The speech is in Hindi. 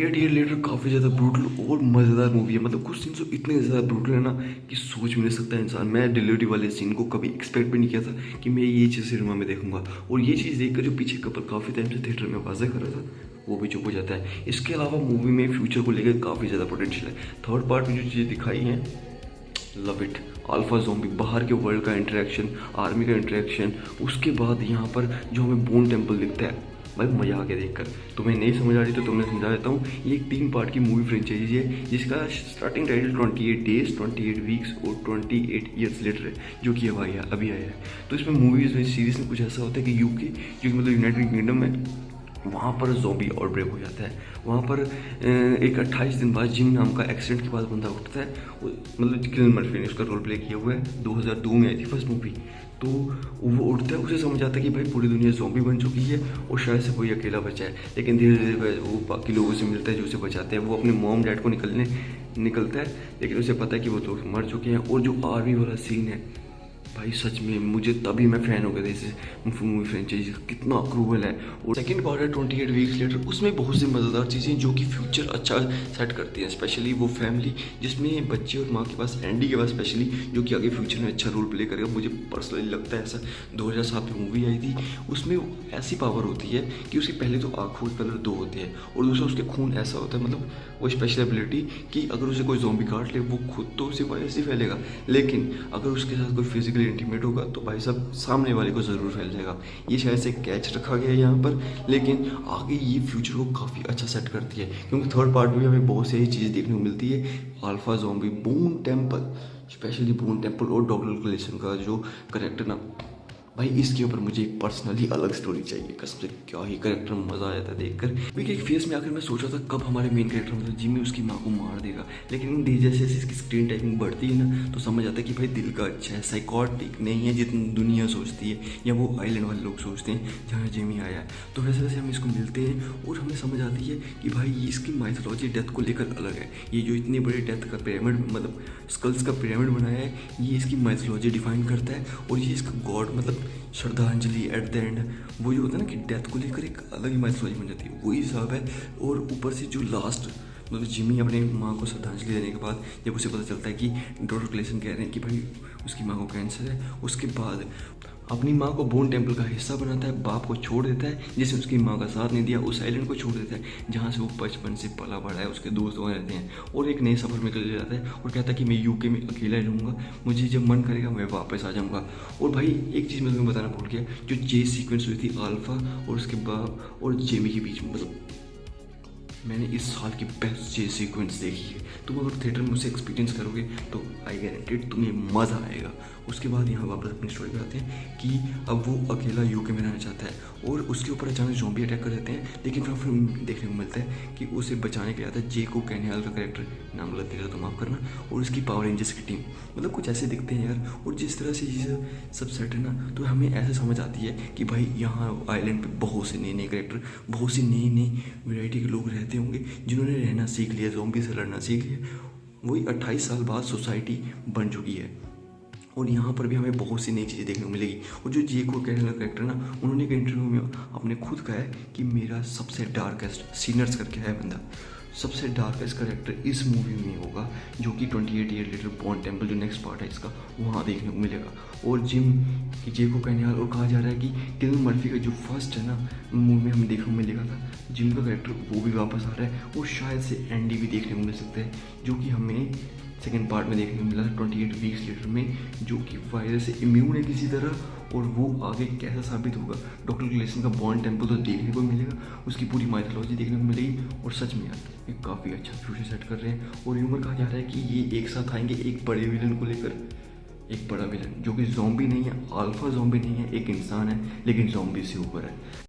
एट ईयर लेटर काफ़ी ज़्यादा ब्रूटल और मज़ेदार मूवी है। मतलब कुछ सीन तो इतने ज़्यादा ब्रूटल है ना कि सोच भी नहीं सकता इंसान। मैं डिलीवरी वाले सीन को कभी एक्सपेक्ट भी नहीं किया था कि मैं ये चीज़ सिनेमा में देखूंगा, और ये चीज़ देखकर जो पीछे कपल काफ़ी टाइम से थिएटर में वाजे कर रहा था वो भी चुप हो जाता है। इसके अलावा मूवी में फ्यूचर को लेकर काफ़ी ज़्यादा पोटेंशियल है। थर्ड पार्ट में जो चीज़ें दिखाई हैं, लव इट। अल्फा ज़ॉम्बी, बाहर के वर्ल्ड का इंटरेक्शन, आर्मी का इंटरेक्शन, उसके बाद यहाँ पर जो हमें बोन टेम्पल दिखता है, भाई मज़ा आ गया देखकर। तुम्हें नहीं समझ आ रही तो तुम्हें समझा देता हूँ। ये एक 3 पार्ट की मूवी फ्रेंचाइजी है जिसका स्टार्टिंग टाइटल 28 डेज, 28 वीक्स और 28 ईयर्स लेटर है, जो कि अभी आया है। तो इसमें मूवीज़ में सीरीज में कुछ ऐसा होता है कि यूके, जो कि मतलब यूनाइटेड किंगडम में, वहाँ पर ज़ॉम्बी आउटब्रेक हो जाता है। वहाँ पर एक 28 दिन बाद जिम नाम का एक्सीडेंट के बाद बंदा उठता है। मतलब किलियन मर्फी ने उसका रोल प्ले किया हुआ है। 2002 में आई थी फर्स्ट मूवी। तो वो उठता है, उसे समझ आता है कि भाई पूरी दुनिया ज़ॉम्बी बन चुकी है और शायद से कोई अकेला बचा है। लेकिन धीरे धीरे वो बाकी लोगों से मिलता है जो उसे बचाते हैं। वो अपने मॉम डैड को निकलता है, लेकिन उसे पता है कि वो लोग मर चुके हैं। और जो आर्मी वाला सीन है भाई, सच में मुझे तभी मैं फ़ैन हो गया था इस मूवी फ्रेंचाइजी का। कितना अप्रूवल है। और सेकंड पार्ट है 28 वीक्स लेटर। उसमें बहुत सी मज़ेदार चीज़ें जो कि फ्यूचर अच्छा सेट करती हैं, स्पेशली वो फैमिली जिसमें बच्चे और माँ के पास, एंडी के पास स्पेशली, जो कि आगे फ्यूचर में अच्छा रोल प्ले करेगा। मुझे पर्सनली लगता है ऐसा। 2007 में मूवी आई थी, उसमें ऐसी पावर होती है कि उसकी पहले तो आँखों के कलर 2 होते हैं और दूसरा उसके खून ऐसा होता है, मतलब वो स्पेशल एबिलिटी कि अगर उसे कोई ज़ॉम्बी काट ले वो खुद तो उसे वायरस ही फैलेगा, लेकिन अगर उसके साथ कोई फिजिकली इंटीमेट होगा तो भाई साहब सामने वाले को ज़रूर फैल जाएगा। ये शायद से कैच रखा गया है यहाँ पर, लेकिन आगे ये फ्यूचर को काफ़ी अच्छा सेट करती है, क्योंकि थर्ड पार्ट में हमें बहुत सारी चीज़ें देखने को मिलती है। Alpha zombie, bone temple, specially bone temple और डॉक्टर क्लेसन का जो करेक्टर ना, भाई इसके ऊपर मुझे एक पर्सनली अलग स्टोरी चाहिए। कसम से क्या ही करेक्टर, मजा आया था देखकर। क्योंकि एक फेस में आकर मैं सोचा था कब हमारे मेन कैरेक्टर मतलब जिमी उसकी माँ को मार देगा, लेकिन जैसे जैसे इसकी स्क्रीन टाइमिंग बढ़ती है ना तो समझ आता है कि भाई दिल का अच्छा है, साइकोटिक नहीं है जितनी दुनिया सोचती है या वो आइलैंड वाले लोग सोचते हैं जहाँ जिमी आया है। तो वैसे वैसे हम इसको मिलते हैं और हमें समझ आती है कि भाई ये इसकी माइथोलॉजी डेथ को लेकर अलग है। ये जो इतनी बड़ी डेथ का पिरामिड, मतलब स्कल्स का पिरामिड बनाया है, ये इसकी माइथोलॉजी डिफाइन करता है। और ये इसका गॉड, मतलब श्रद्धांजलि एट द एंड, वो जो होता है ना कि डेथ को लेकर एक अलग ही माइथोलॉजी बन जाती है, वही हिसाब है। और ऊपर से जो लास्ट, मतलब जिमी अपनी माँ को श्रद्धांजलि देने के बाद जब उसे पता चलता है कि डॉक्टर क्लेसन कह रहे हैं कि भाई उसकी माँ को कैंसर है, उसके बाद अपनी माँ को बोन टेम्पल का हिस्सा बनाता है, बाप को छोड़ देता है जिससे उसकी माँ का साथ नहीं दिया, उस आइलैंड को छोड़ देता है जहाँ से वो बचपन से पला बड़ा है, उसके दोस्त वहाँ रहते हैं, और एक नए सफ़र में चले जाता है और कहता है कि मैं यूके में अकेला रहूँगा, मुझे जब मन करेगा मैं वापस आ जाऊँगा। और भाई एक चीज़ मैं तुम्हें बताना भूल गया, जो चेस सीक्वेंस हुई थी अल्फा और उसके बाप और जेमी के बीच में, मतलब मैंने इस साल की बेस्ट चेस सीक्वेंस देखी है। तुम अगर थिएटर में उसे एक्सपीरियंस करोगे तो आई गारंटेड तुम्हें मज़ा आएगा। उसके बाद यहाँ वापस अपनी स्टोरी पे आते हैं कि अब वो अकेला यूके में रहना चाहता है और उसके ऊपर अचानक ज़ॉम्बी अटैक कर देते हैं। लेकिन फिर देखने को मिलता है कि उसे बचाने के लिए आता है जेको कैनियाल का कैरेक्टर, नाम गलत तेरा तो माफ़ करना, और उसकी पावर रेंजर्स की टीम। मतलब कुछ ऐसे दिखते हैं यार। और जिस तरह से ये सब सेट है ना, तो हमें ऐसे समझ आती है कि भाई यहाँ आइलैंड पे बहुत से नए नए कैरेक्टर, बहुत सी नई नई वैरायटी के लोग रहते होंगे जिन्होंने रहना सीख लिया, ज़ॉम्बी से लड़ना सीख लिया। वही 28 साल बाद सोसाइटी बन चुकी है और यहाँ पर भी हमें बहुत सी नई चीज़ें देखने को मिलेगी। और जो जेको कैरेक्टर ना, उन्होंने एक इंटरव्यू में अपने खुद कहा है कि मेरा सबसे डार्केस्ट सीनर्स करके है बंदा, सबसे डार्केस्ट करेक्टर इस मूवी में होगा, जो कि 28 ईयर लेटर बोन टेम्पल जो नेक्स्ट पार्ट है इसका, वहाँ देखने को मिलेगा। और जिम की जेको कैनियाल, और कहा जा रहा है कि किलियन मर्फी का जो फर्स्ट है ना मूवी में हमें देखने को मिलेगा था जिम का करेक्टर, वो भी वापस आ रहा है। और शायद से एंडी भी देखने को मिल सकता है, जो कि हमें सेकेंड पार्ट में देखने को मिला था 28 वीक्स लेटर में, जो कि वायरस से इम्यून है किसी तरह। और वो आगे कैसा साबित होगा, डॉक्टर क्लेसन का बॉन टेम्पल तो देखने को मिलेगा, उसकी पूरी माइथोलॉजी देखने को मिलेगी। और सच में यार ये काफ़ी अच्छा फ्यूचर सेट कर रहे हैं। और यूमर कहा जा रहा है कि ये एक साथ आएंगे एक बड़े विलन को लेकर, एक बड़ा विलन जो कि ज़ॉम्बी नहीं है, अल्फा ज़ॉम्बी नहीं है, एक इंसान है लेकिन ज़ॉम्बी से ऊपर है।